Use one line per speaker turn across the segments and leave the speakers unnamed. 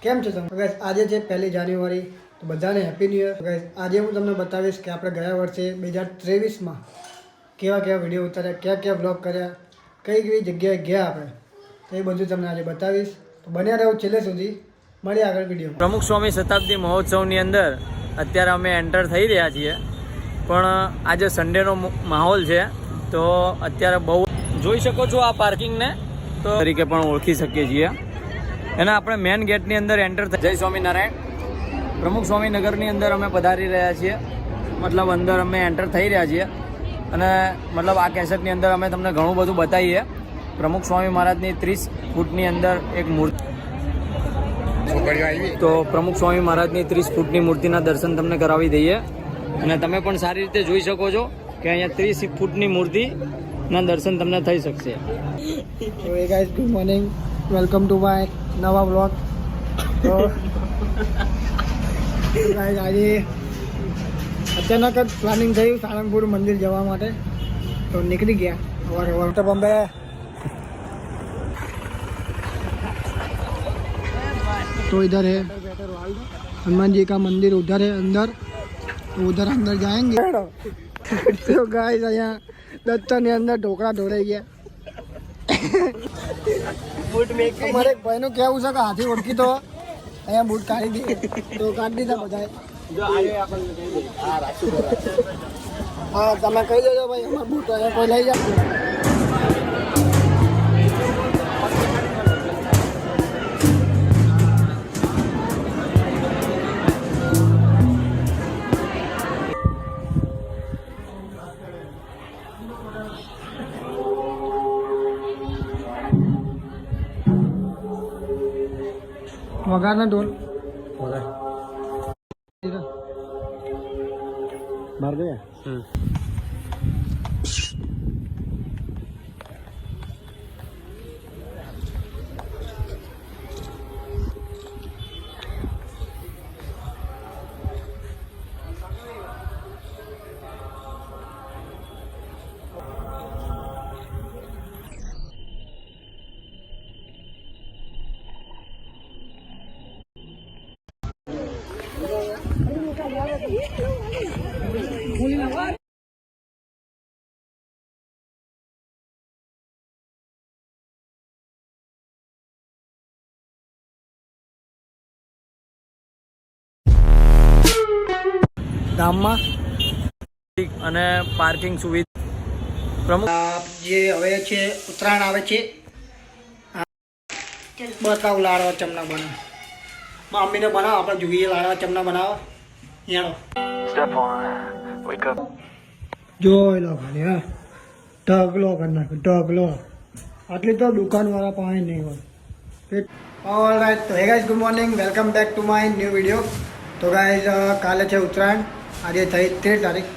કેમ છો તમે ગાઈસ? આજે છે 1 જાન્યુઆરી, તો બધાને હેપી ન્યૂ યર ગાઈસ. આજે હું તમને બતાવીશ કે આપણે ગયા વર્ષે 2023માં કેવા કેવા વિડીયો ઉતાર્યા, કયા કયા બ્લોગ કર્યા, કઈ કઈ જગ્યાએ ગયા આપણે, તો એ બધું તમને આજે બતાવીશ. તો બન્યા રહો છેલ્લે સુધી. મળીએ આગળ વિડીયો.
પ્રમુખ સ્વામી શતાબ્દી મહોત્સવની અંદર અત્યારે અમે એન્ટર થઈ રહ્યા છીએ, પણ આજે સન્ડેનો માહોલ છે, તો અત્યારે બહુ જોઈ શકો છો આ પાર્કિંગને તો તરીકે પણ ઓળખી શકીએ છીએ. એના આપણે મેન ગેટની અંદર એન્ટર થઈ. જય સ્વામિનારાયણ. પ્રમુખ સ્વામી નગરની અંદર અમે પધારી રહ્યા છીએ, મતલબ અંદર અમે એન્ટર થઈ રહ્યા છીએ. અને મતલબ આ કેસેટની અંદર અમે તમને ઘણું બધું બતાવીએ. પ્રમુખ સ્વામી મહારાજની 30 ફૂટની અંદર એક મૂર્તિ, તો પ્રમુખ સ્વામી મહારાજની 30 ફૂટની મૂર્તિના દર્શન તમને કરાવી દઈએ. અને તમે પણ સારી રીતે જોઈ શકો છો કે અહીંયા 30 ફૂટની મૂર્તિના દર્શન તમને થઈ શકશે.
તો hey guys, good morning, welcome to my નવા બ્લોગ. તો ગાઈસ, આજે અચાનક જ પ્લાનિંગ થયું સાળંગપુર મંદિર જવા માટે, તો નીકળી ગયા સવારે તો બોમ્બે. तो इधर है हनुमान जी का मंदिर, उधर है अंदर, तो उधर अंदर जाएंगे. तो गाइस, અહીંયા દત્તની અંદર ઢોકળા ઢોળાઈ ગયા. અમારે એક ભાઈનું કહેવું છે કે હાથી ઓળખી તો અહીંયા બૂટ કાઢી દે, તો કાઢી દીધા બધાએ. હા, તમે કહી દેજો ભાઈ, અમારા બૂટ અહીંયા કોઈ લઈ જાય. વગાર ના ઢોલ માર ગયા. ગામમાં
અને પાર્કિંગ સુવિધા. પ્રમુખ
જે હવે છે ઉત્તરાયણ આવે છે, બતાવું લાડવા ચમના બનાવ. મમ્મીને બનાવો, આપણે જોઈએ લાડવા ચમના બનાવો. જોઈ લો ખાલી. હા, ઢગલો કરી નાખો, ઢગલો. આટલી તો દુકાનવાળા પાણી નહીં હોય. ઓલ રાઈટ, તો hey guys, good morning, welcome back to my new video. તો ગાઈઝ, કાલે છે ઉત્તરાયણ, આજે થઈ 13 તારીખ.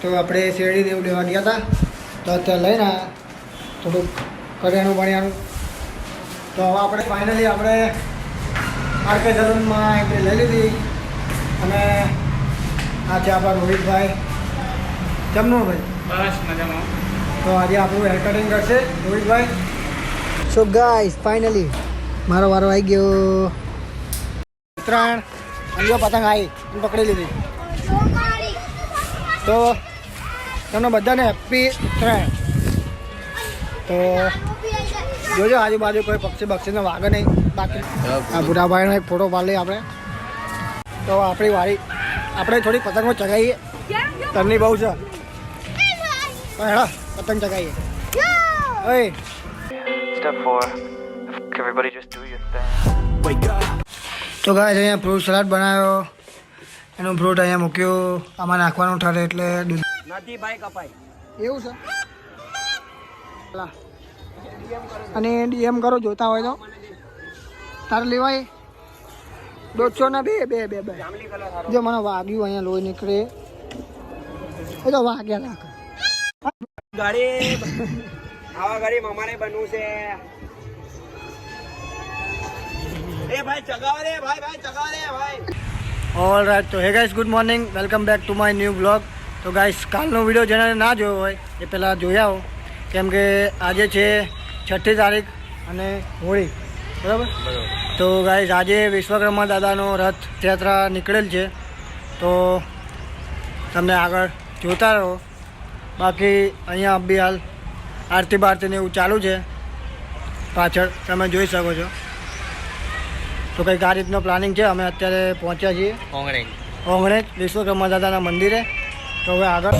તો આપણે શેરડી એવું લેવા ગયા હતા, તો અત્યારે લઈને થોડુંક કરિયાણું બણિયાનું. તો હવે આપણે ફાઇનલી આપણે આરકે સલૂનમાં એન્ટ્રી લઈ લીધી. અને આ છે આપણા રોહિતભાઈ. જમનું ભાઈ,
બસ મજામાં.
તો આજે આપણું હેર કટિંગ કરશે રોહિતભાઈ. સો ગાઈસ, ફાઇનલી મારો વારો આવી ગયો. ઉત્તરાયણ અંજો પતંગ આવી પકડી લીધી. તો તમને બધાને હેપી ઉત્તરાયણ. તો જોજો આજુબાજુ કોઈ પક્ષી બક્ષીને વાગે નહીં. બાકી આ બુઢાભાઈનો એક ફોટો પાડી લઈએ આપણે. તો આપણી વારી, આપણે થોડી પતંગો ચગાવીએ. તરની બહુ છે, હેડા પતંગ ચગાવીએ. ઓય,
Step 4. Everybody just do your thing. Wake up.
તો ગાઈસ, અહીંયા ફ્રૂટ સલાડ બનાવ્યો. એનું ફ્રૂટ અહીંયા મૂક્યું, આમાં નાખવાનું ઠરે એટલે દૂધ
નથી ભાઈ કપાઈ.
એવું છે. અને ડીએમ કરો જોતા હોય તો તારે લેવાય. 150 ના બે. જો મને વાગ્યું, અહીંયા લોહી નીકળે, એ તો વાગ્યા નાખે.
ગાડી આવા ગાડી મામાને બનવું છે. એ ભાઈ ચગાવ રે, ભાઈ ચગાવ રે ભાઈ.
ઓલ રાઈટ, તો હે guys, good morning, welcome back to my new blog. તો ગાઈસ, કાલનો વિડીયો જેને ના જોયો હોય એ પહેલાં જોઈ આવો, કેમ કે આજે છે 6ઠી તારીખ અને હોળી, બરાબર. તો ગાઈઝ આજે વિશ્વકર્મા દાદાનો રથયાત્રા નીકળેલ છે, તો તમને આગળ જોતા રહો. બાકી અહીંયા બી હાલ આરતી બારતીને એવું ચાલુ છે પાછળ, તમે જોઈ શકો છો. તો કંઈક આ રીતનો પ્લાનિંગ છે. અમે અત્યારે પહોંચ્યા છીએ ઓંગણેજ વિશ્વકર્મા દાદાના મંદિરે. તો હવે આગળ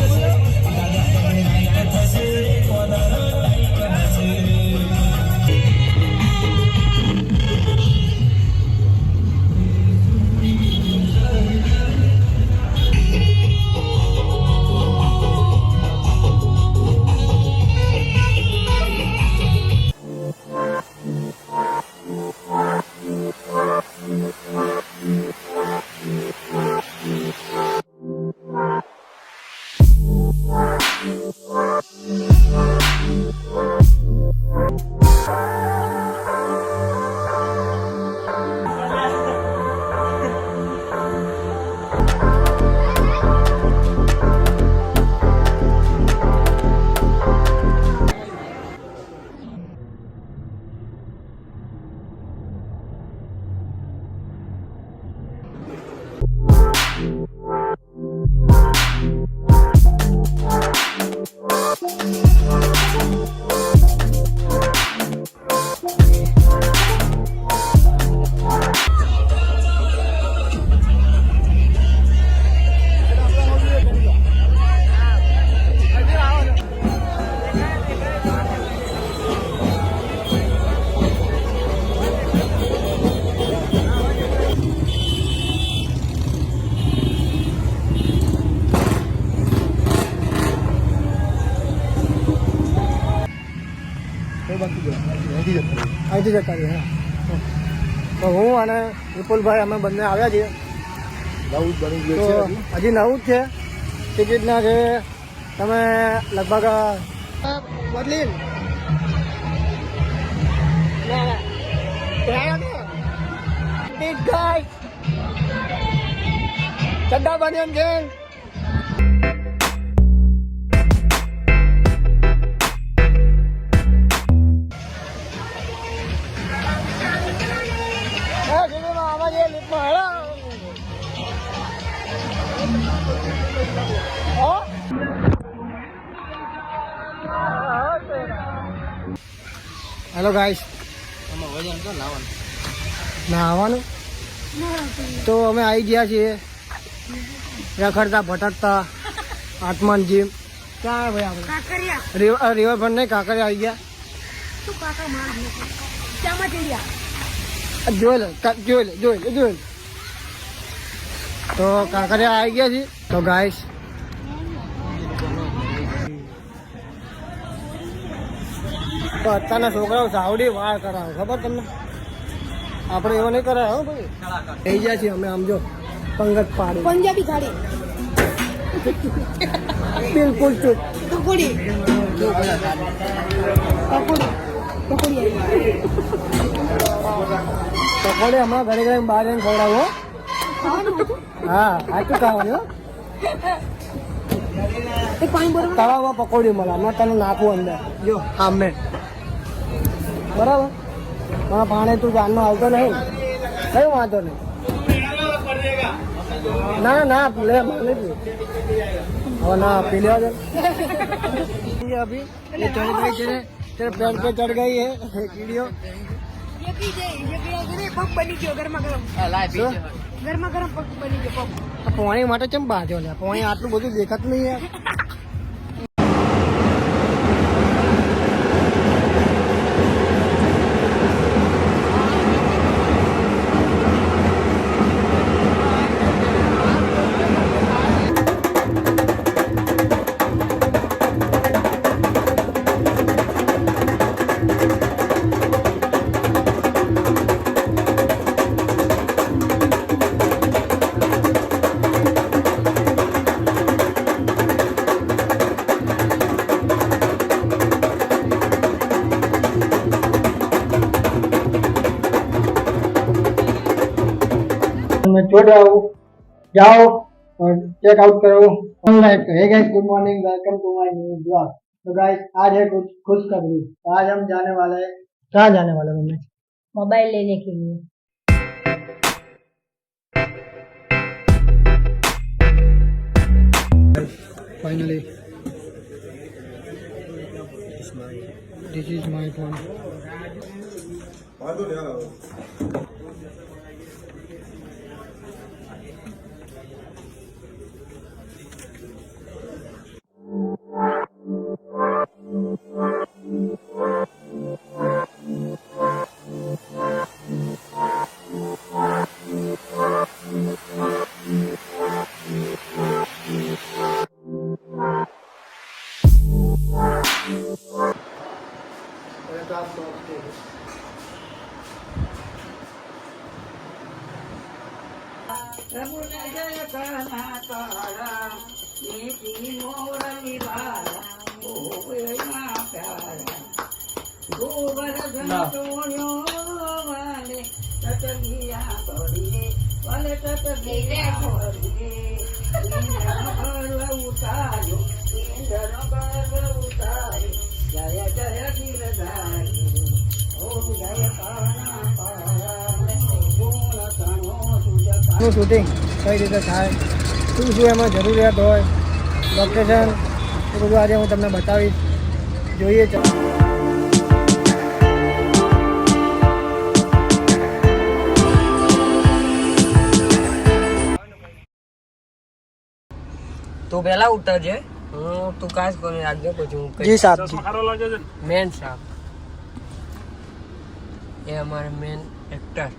અહીંથી જતા રહીએ. હા, તો હું અને વિપુલભાઈ અમે બંને આવ્યા છીએ. તો હજી નવું જ છે. ટિકિટના છે તમે લગભગ બદલી ચડ્ડા બન્યા છે. હેલો ગાઈસ, નાહવાનું તો અમે આવી ગયા છીએ રખડતા ભટકતા આત્માન જીમ. ક્યાં ભાઈ આપણે રિવરફ્રન્ટ નહીં, કાંકરિયા આવી ગયા. જોઈ લે. તો કાંકરિયા આવી ગયા છીએ. તો ગાઈસ તો અત્યારના છોકરાઓ સાવડી વાળ કરાવે, ખબર તમને? આપણે એવો નહીં કરાય. હો ભાઈ, થઈ ગયા છીએ અમે. આમ જો પંગત પાડી પંજાબી થાળી બિલકુલ ચૂપ. પકોડી હમણાં ઘરે ઘરે બહાર જઈને ખવડાવો. હા, આટલું ખાવાનું. તળાવમાં પકોડી મળે, હમણાં તને નાખવું અંદર. જો આમે બરાબર. મારા પાણી તું જાનમાં આવતો નહીં, કઈ વાંધો નહીં. ના ના લે મને હવે ના પી लेवा दे. अभी ये चढ़ गई तेरे पैर पे चढ़ गई है वीडियो. ये पग बनी गयो गरमा गरम. गरमा गरम पग बनी गयो पग. પોણી માટે ચમ બાંધ્યો લે? પોણી આટલું બધું દેખાતું નહીં યાર. छोड़ो जाओ और चेक आउट करो online. Hey guys, good morning, welcome to my new blog. तो गाइस आज है कुछ खुशखबरी. आज हम जाने वाले हैं. कहाँ जाने वाले हैं? मम्मी?
मोबाइल लेने के लिए.
Finally this is my phone. નું શૂટિંગ કઈ રીતે થાય, શું શું એમાં જરૂરિયાત હોય, લોકેશન એ બધું આજે હું તમને બતાવીશ. જોઈએ ચાલો.
તું પેલા ઉતરજે, હું તું કાસ કોને રાખજો પછી હું
જી સાહેબ,
મેન સાહેબ એ અમારા મેન એક્ટર.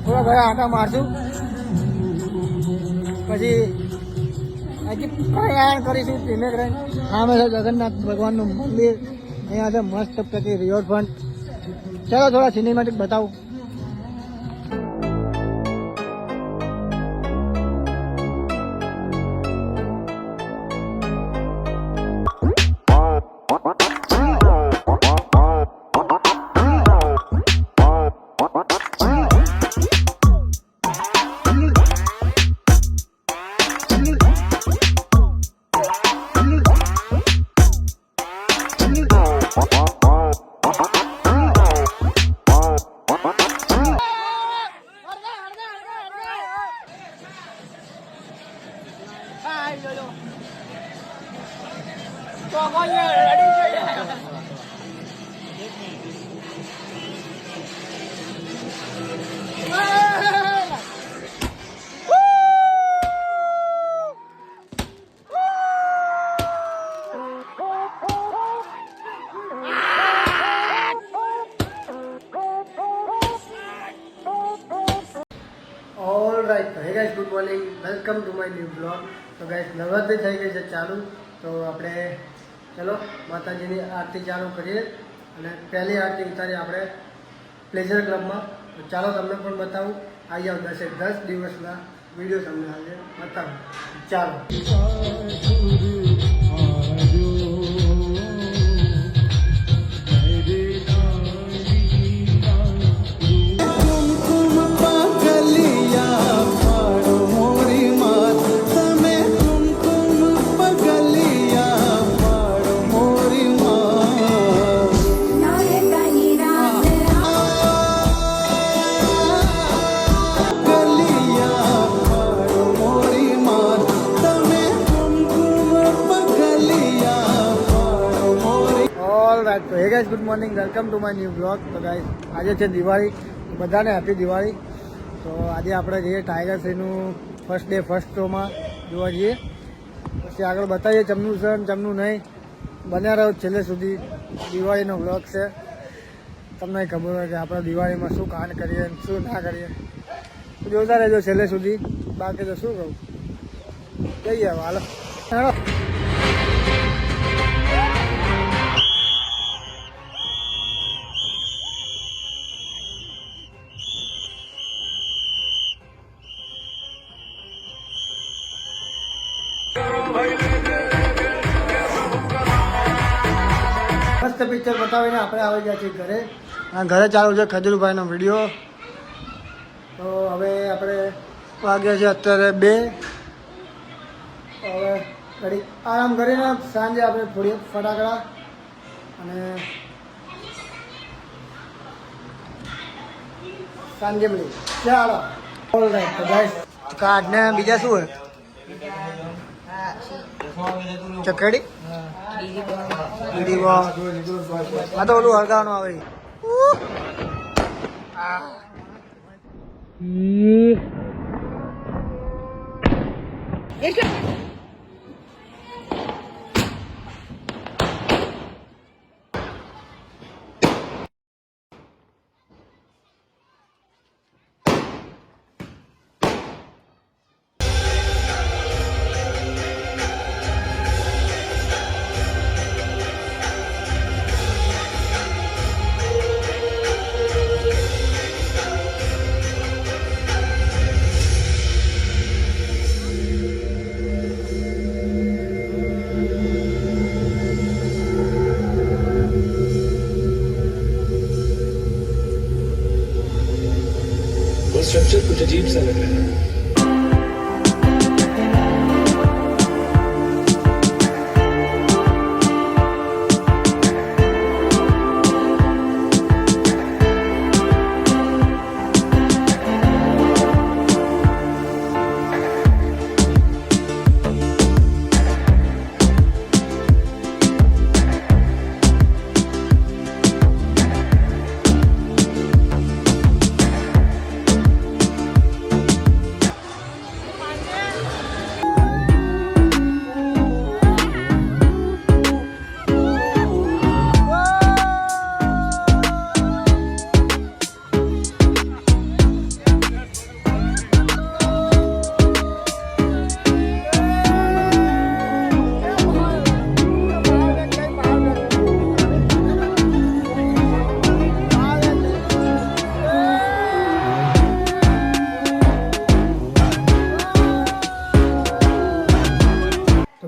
થોડા ઘણા આંટા મારશું પછી હજી પ્રયાણ કરીશું ધીમે કરીને. સામે છે જગન્નાથ ભગવાનનું મંદિર, અહીંયા છે મસ્ત પેકી રિવરફ્રન્ટ. ચાલો થોડા સિનેમેટિક બતાવું. ઓલરાઈટ, હે guys, good morning, welcome to my new blog. તો ગાઈસ નવરાત્રિ થઈ ગઈ છે ચાલુ, તો આપણે ચલો માતાજીની આરતી ચાલુ કરીએ અને પહેલી આરતી ઉતારી આપણે પ્લેઝર ક્લબમાં. તો ચાલો તમને પણ બતાવું. આવી જાઓ, 10 દિવસના વિડીયો તમને આજે બતાવું. ચાલો. તો હે guys, good morning, welcome to my new blog. તો ગાઈસ આજે છે દિવાળી, બધાને હેપી દિવાળી. તો આજે આપણે જઈએ ટાઈગર શ્રીનું ફર્સ્ટ ડે ફર્સ્ટ શોમાં જોવા જઈએ, પછી આગળ બતાવીએ ચમનું છે ને ચમનું નહીં. બન્યા રહ્યો છેલ્લે સુધી, દિવાળીનો બ્લોગ છે. તમને ખબર હોય કે આપણે દિવાળીમાં શું કાંડ કરીએ શું ના કરીએ, જોતા રહેજો છેલ્લે સુધી. બાકી તો શું કહું, જઈએ હવે હાલો. પિક્ચર બતાવીને આપણે આવી ગયા છીએ ઘરે. અને ઘરે ચાલુ છે ખજૂરભાઈનો વિડીયો. તો હવે આપણે વાગ્યા છે અત્યારે 2. હવે ઘડી આરામ કરીને સાંજે આપણે ફોડીએ ફટાકડા અને સાંજે મળી. ચાલો ઓલ રાઈટ. તો ગાઈસ કાર્ડ ને બીજા શું હોય? ચકડી બીડી બોલ. આ તો ઓલું હળગાવાનું આવે.
वो स्ट्रक्चर कुछ अजीब सा लग रहा है।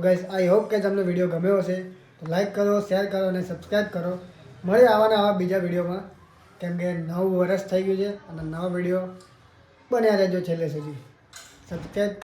ગાઈસ આઈ હોપ કે તમને વિડીયો ગમ્યો હશે. તો લાઈક કરો, શેર કરો અને સબસ્ક્રાઈબ કરો. મળીએ આવા બીજા વિડીયોમાં. કેમ કે નવું વર્ષ થઈ ગયું છે અને નવા વિડીયો બન્યા રહેજો છેલ્લે સુધી. સબસ્ક્રાઈબ